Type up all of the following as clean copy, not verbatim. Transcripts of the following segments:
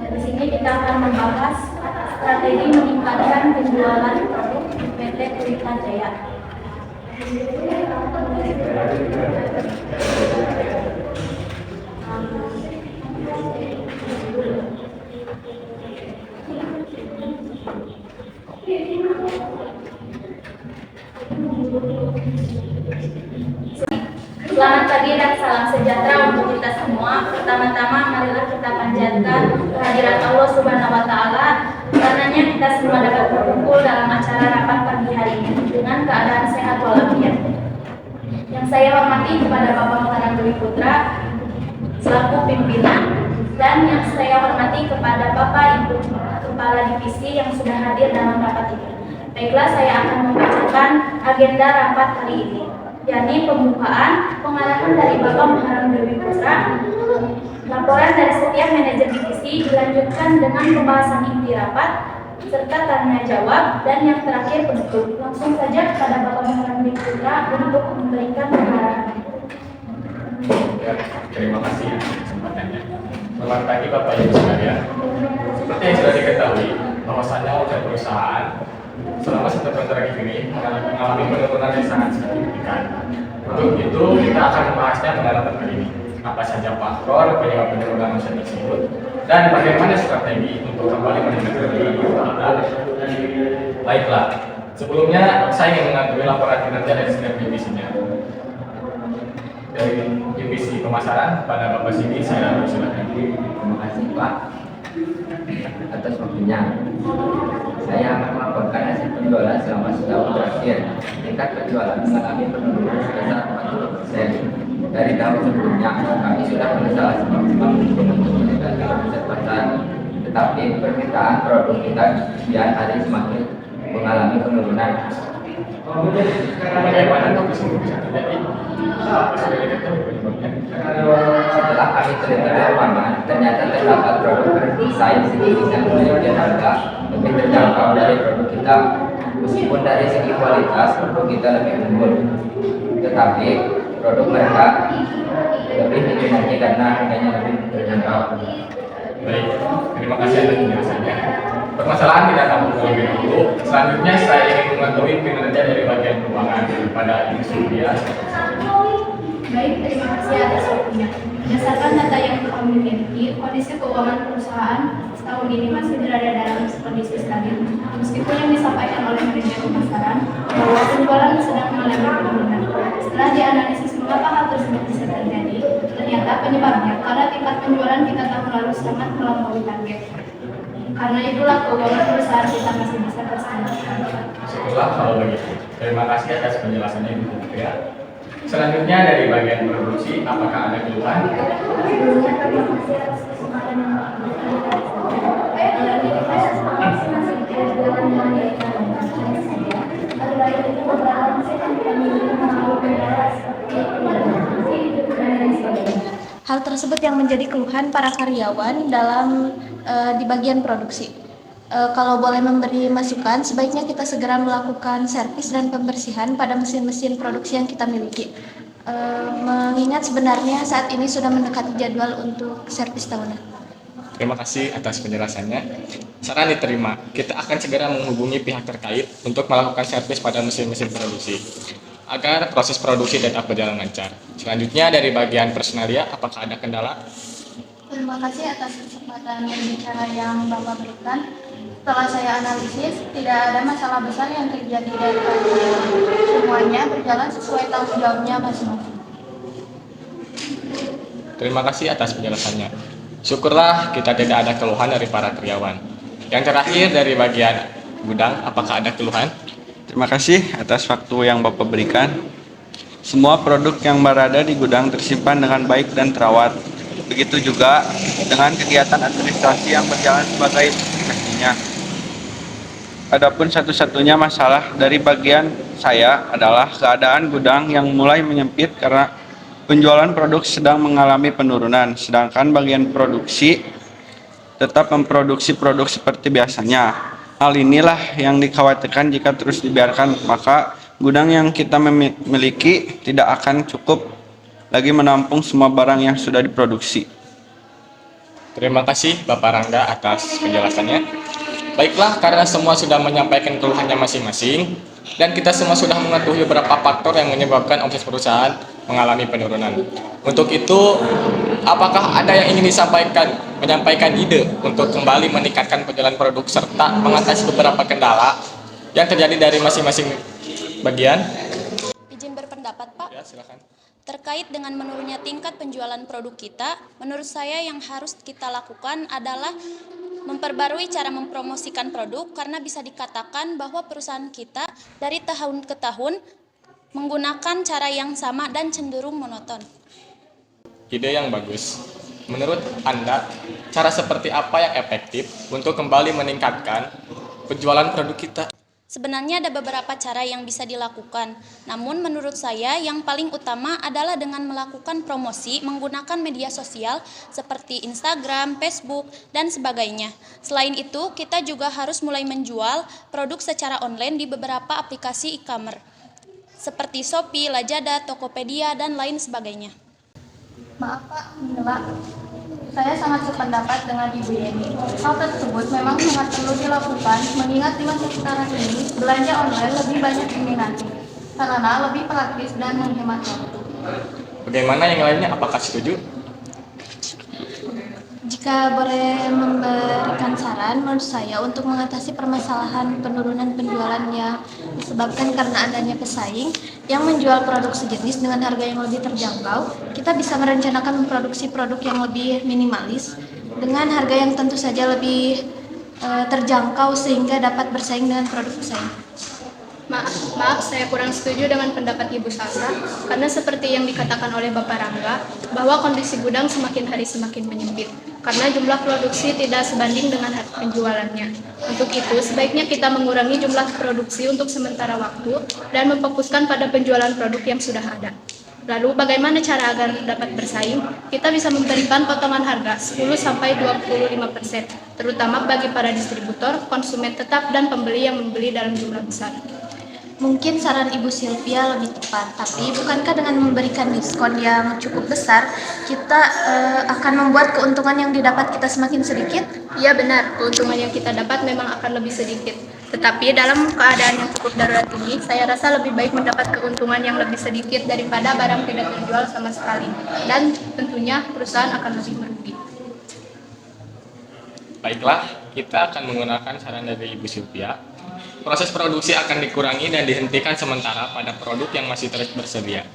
Di sini kita akan membahas strategi meningkatkan penjualan produk PT Pelita Jaya. Selamat pagi dan salam sejahtera untuk kita semua. Pertama-tama marilah kita panjatkan kehadirat Allah Subhanahu wa taala. Karenanya kita semua dapat berkumpul dalam acara rapat pagi hari ini dengan keadaan sehat walafiat. Yang saya hormati kepada Bapak Muhammad Dwi Putra selaku pimpinan, dan yang saya hormati kepada Bapak Ibu Kepala Divisi yang sudah hadir dalam rapat ini. Baiklah, saya akan membacakan agenda rapat hari ini, yakni pembukaan, pengarahan dari Bapak Muhammad Dwi Putra, laporan dari setiap manajer divisi, dilanjutkan dengan pembahasan inti rapat, serta tanya jawab, dan yang terakhir penutup. Langsung saja kepada Bapak Muhammad Dwi Putra untuk memberikan pengarahan. Terima kasih atas kesempatannya. Selamat pagi Bapak Ibu sekalian. Seperti yang sudah diketahui, bahwasannya oleh perusahaan selama 1 tahun terakhir ini mengalami penurunan yang sangat signifikan. Untuk itu, kita akan membahasnya pada rapat kali ini. Apa saja faktor penyebab penurunan omset tersebut dan bagaimana strategi untuk kembali meningkatkan perusahaan. Baiklah, sebelumnya saya ingin mengakui laporan kinerja dari setiap divisinya. Dari divisi pemasaran pada Bapak Sini, saya silakan. Terima kasih Pak atas waktunya. Saya akan melaporkan hasil penjualan selama setahun terakhir. Tingkat penjualan mengalami penurunan sebesar 40% dari tahun sebelumnya. Kami sudah berusaha semaksimal mungkin untuk meningkatkan omset pasar, tetapi permintaan produk kita kian hari semakin mengalami penurunan. Bagaimana itu bisa terjadi? Apa sudah diketahui penyebabnya? Setelah kami teliti di lapangan, ternyata terdapat produk berdesain signifikan menunjukkan harga lebih terjangkau dari produk kita. Meskipun dari segi kualitas produk kita lebih unggul, tetapi produk mereka lebih diminati karena harganya lebih terjangkau. Baik, terima kasih atas penjelasannya. Permasalahan tidak akan terlebih dahulu. Selanjutnya saya ingin mengetahui kinerja dari bagian keuangan pada Ibu Sylvia. Baik, terima kasih atas waktunya. Berdasarkan data yang kami miliki, kondisi keuangan perusahaan setahun ini masih berada dalam kondisi stabil. Meskipun yang disampaikan oleh manajer pemasaran bahwa penjualan sedang mengalami penurunan. Setelah dianalisis mengapa hal tersebut bisa terjadi, ternyata penyebabnya karena tingkat penjualan kita tahun lalu sangat melampaui target. Karena itulah keuangan perusahaan kita masih bisa terstandar. Syukurlah kalau begitu. Terima kasih atas penjelasannya Ibu Sylvia. Selanjutnya dari bagian produksi, apakah ada keluhan? Sebelumnya terima kasih atas kesempatan yang Hal tersebut yang menjadi keluhan para karyawan dalam di bagian produksi. Kalau boleh memberi masukan, sebaiknya kita segera melakukan servis dan pembersihan pada mesin-mesin produksi yang kita miliki. Mengingat sebenarnya saat ini sudah mendekati jadwal untuk servis tahunan. Terima kasih atas penjelasannya. Saran diterima, kita akan segera menghubungi pihak terkait untuk melakukan servis pada mesin-mesin produksi agar proses produksi tetap berjalan lancar. Selanjutnya dari bagian personalia, apakah ada kendala? Terima kasih atas kesempatan berbicara yang Bapak berikan. Setelah saya analisis, tidak ada masalah besar yang terjadi dari karyawan. Semuanya berjalan sesuai tanggung jawabnya masing-masing. Terima kasih atas penjelasannya. Syukurlah kita tidak ada keluhan dari para karyawan. Yang terakhir dari bagian gudang, apakah ada keluhan? Terima kasih atas waktu yang Bapak berikan. Semua produk yang berada di gudang tersimpan dengan baik dan terawat. Begitu juga dengan kegiatan administrasi yang berjalan sebagai mestinya. Adapun satu-satunya masalah dari bagian saya adalah keadaan gudang yang mulai menyempit karena penjualan produk sedang mengalami penurunan, sedangkan bagian produksi tetap memproduksi produk seperti biasanya. Hal inilah yang dikhawatirkan jika terus dibiarkan, maka gudang yang kita miliki tidak akan cukup lagi menampung semua barang yang sudah diproduksi. Terima kasih Bapak Rangga atas penjelasannya. Baiklah, karena semua sudah menyampaikan keluhannya masing-masing, dan kita semua sudah mengetahui beberapa faktor yang menyebabkan omset perusahaan mengalami penurunan. Untuk itu, apakah ada yang ingin disampaikan, menyampaikan ide untuk kembali meningkatkan penjualan produk serta mengatasi beberapa kendala yang terjadi dari masing-masing bagian? Izin berpendapat, Pak. Ya, silakan. Terkait dengan menurunnya tingkat penjualan produk kita, menurut saya yang harus kita lakukan adalah memperbarui cara mempromosikan produk, karena bisa dikatakan bahwa perusahaan kita dari tahun ke tahun menggunakan cara yang sama dan cenderung monoton. Ide yang bagus. Menurut Anda, cara seperti apa yang efektif untuk kembali meningkatkan penjualan produk kita? Sebenarnya ada beberapa cara yang bisa dilakukan, namun menurut saya yang paling utama adalah dengan melakukan promosi menggunakan media sosial seperti Instagram, Facebook, dan sebagainya. Selain itu, kita juga harus mulai menjual produk secara online di beberapa aplikasi e-commerce seperti Shopee, Lazada, Tokopedia, dan lain sebagainya. Maaf Pak, Mila. Saya sangat sependapat dengan Ibu Yeni. Hal tersebut memang sangat perlu dilakukan mengingat di masa sekarang ini belanja online lebih banyak diminati karena lebih praktis dan menghemat waktu. Bagaimana yang lainnya? Apakah setuju? Jika boleh memberikan saran, menurut saya untuk mengatasi permasalahan penurunan penjualan yang disebabkan karena adanya pesaing yang menjual produk sejenis dengan harga yang lebih terjangkau, kita bisa merencanakan memproduksi produk yang lebih minimalis dengan harga yang tentu saja lebih terjangkau sehingga dapat bersaing dengan produk pesaing. Maaf, saya kurang setuju dengan pendapat Ibu Salsa, karena seperti yang dikatakan oleh Bapak Rangga, bahwa kondisi gudang semakin hari semakin menyempit, karena jumlah produksi tidak sebanding dengan harga penjualannya. Untuk itu, sebaiknya kita mengurangi jumlah produksi untuk sementara waktu, dan memfokuskan pada penjualan produk yang sudah ada. Lalu, bagaimana cara agar dapat bersaing? Kita bisa memberikan potongan harga 10-25%, terutama bagi para distributor, konsumen tetap, dan pembeli yang membeli dalam jumlah besar. Mungkin saran Ibu Sylvia lebih tepat, tapi bukankah dengan memberikan diskon yang cukup besar, kita akan membuat keuntungan yang didapat kita semakin sedikit? Iya benar, keuntungan yang kita dapat memang akan lebih sedikit. Tetapi dalam keadaan yang cukup darurat ini, saya rasa lebih baik mendapat keuntungan yang lebih sedikit daripada barang tidak terjual sama sekali. Dan tentunya perusahaan akan lebih merugi. Baiklah, kita akan menggunakan saran dari Ibu Sylvia. Proses produksi akan dikurangi dan dihentikan sementara pada produk yang masih terus bersedia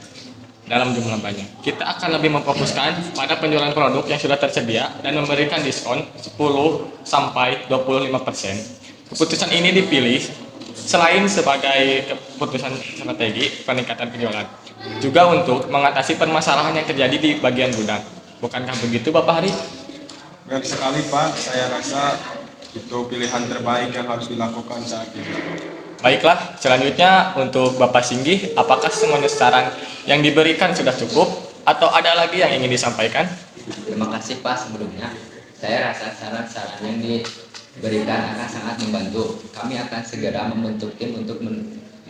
dalam jumlah banyak. Kita akan lebih memfokuskan pada penjualan produk yang sudah tersedia dan memberikan diskon 10-25%. Keputusan ini dipilih selain sebagai keputusan strategi peningkatan penjualan, juga untuk mengatasi permasalahan yang terjadi di bagian gudang. Bukankah begitu, Bapak Hari? Benar sekali Pak, saya rasa itu pilihan terbaik yang harus dilakukan saat ini. Baiklah, selanjutnya untuk Bapak Singgih, apakah semuanya saran yang diberikan sudah cukup atau ada lagi yang ingin disampaikan? Terima kasih Pak sebelumnya. Saya rasa saran-saran yang diberikan akan sangat membantu. Kami akan segera membentuk tim untuk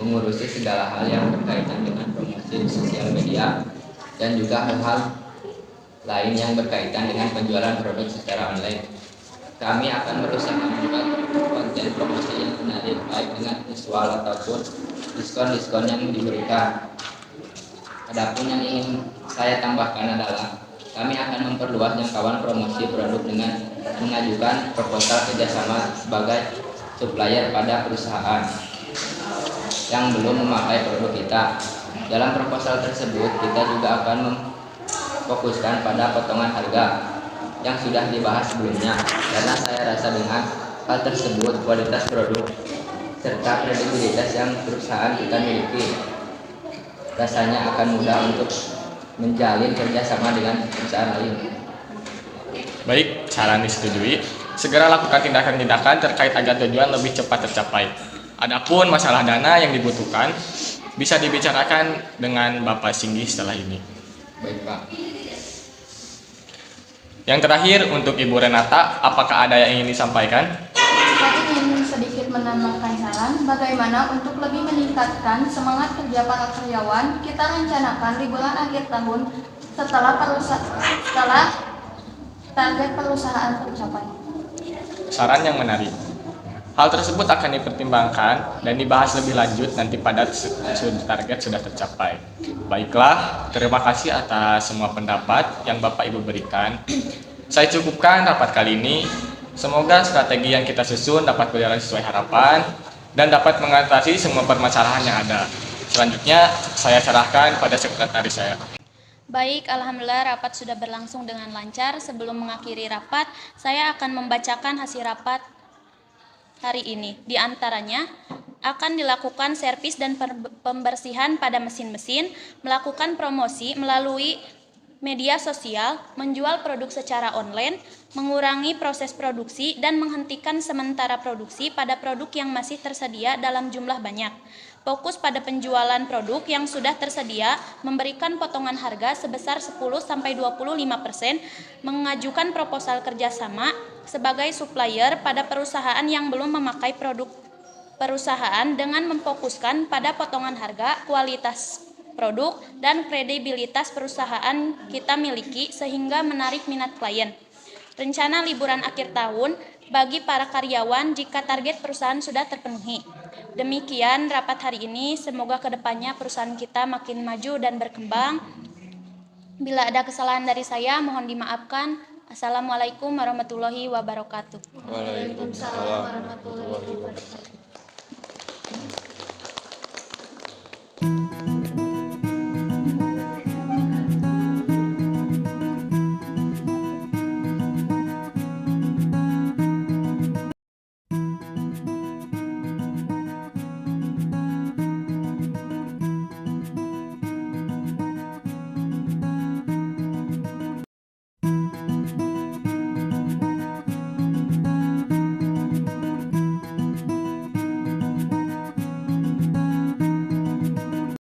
mengurusi segala hal yang berkaitan dengan promosi di sosial media dan juga hal-hal lain yang berkaitan dengan penjualan produk secara online. Kami akan berusaha membuat konten promosi yang menarik baik dengan visual ataupun diskon-diskon yang diberikan. Adapun yang ingin saya tambahkan adalah kami akan memperluas jangkauan promosi produk dengan mengajukan proposal kerjasama sebagai supplier pada perusahaan yang belum memakai produk kita. Dalam proposal tersebut kita juga akan memfokuskan pada potongan harga yang sudah dibahas sebelumnya, karena saya rasa dengan hal tersebut kualitas produk serta kredibilitas yang perusahaan kita miliki rasanya akan mudah untuk menjalin kerjasama dengan perusahaan lain. Baik, saran disetujui. Segera lakukan tindakan-tindakan terkait agar tujuan lebih cepat tercapai. Adapun masalah dana yang dibutuhkan bisa dibicarakan dengan Bapak Singgi setelah ini. Baik Pak. Yang terakhir untuk Ibu Renata, apakah ada yang ingin disampaikan? Saya ingin sedikit menambahkan saran bagaimana untuk lebih meningkatkan semangat kerja para karyawan. Kita rencanakan liburan akhir tahun setelah target perusahaan tercapai. Saran yang menarik. Hal tersebut akan dipertimbangkan dan dibahas lebih lanjut nanti pada target sudah tercapai. Baiklah, terima kasih atas semua pendapat yang Bapak Ibu berikan. Saya cukupkan rapat kali ini. Semoga strategi yang kita susun dapat berjalan sesuai harapan dan dapat mengatasi semua permasalahan yang ada. Selanjutnya, saya serahkan pada sekretaris saya. Baik, alhamdulillah rapat sudah berlangsung dengan lancar. Sebelum mengakhiri rapat, saya akan membacakan hasil rapat hari ini. Di antaranya, akan dilakukan servis dan pembersihan pada mesin-mesin, melakukan promosi melalui media sosial, menjual produk secara online, mengurangi proses produksi, dan menghentikan sementara produksi pada produk yang masih tersedia dalam jumlah banyak. Fokus pada penjualan produk yang sudah tersedia, memberikan potongan harga sebesar 10-25%, mengajukan proposal kerjasama sebagai supplier pada perusahaan yang belum memakai produk perusahaan dengan memfokuskan pada potongan harga, kualitas produk, dan kredibilitas perusahaan kita miliki sehingga menarik minat klien. Rencana liburan akhir tahun bagi para karyawan jika target perusahaan sudah terpenuhi. Demikian rapat hari ini, semoga kedepannya perusahaan kita makin maju dan berkembang. Bila ada kesalahan dari saya, mohon dimaafkan. Assalamualaikum warahmatullahi wabarakatuh. Waalaikumsalam warahmatullahi wabarakatuh.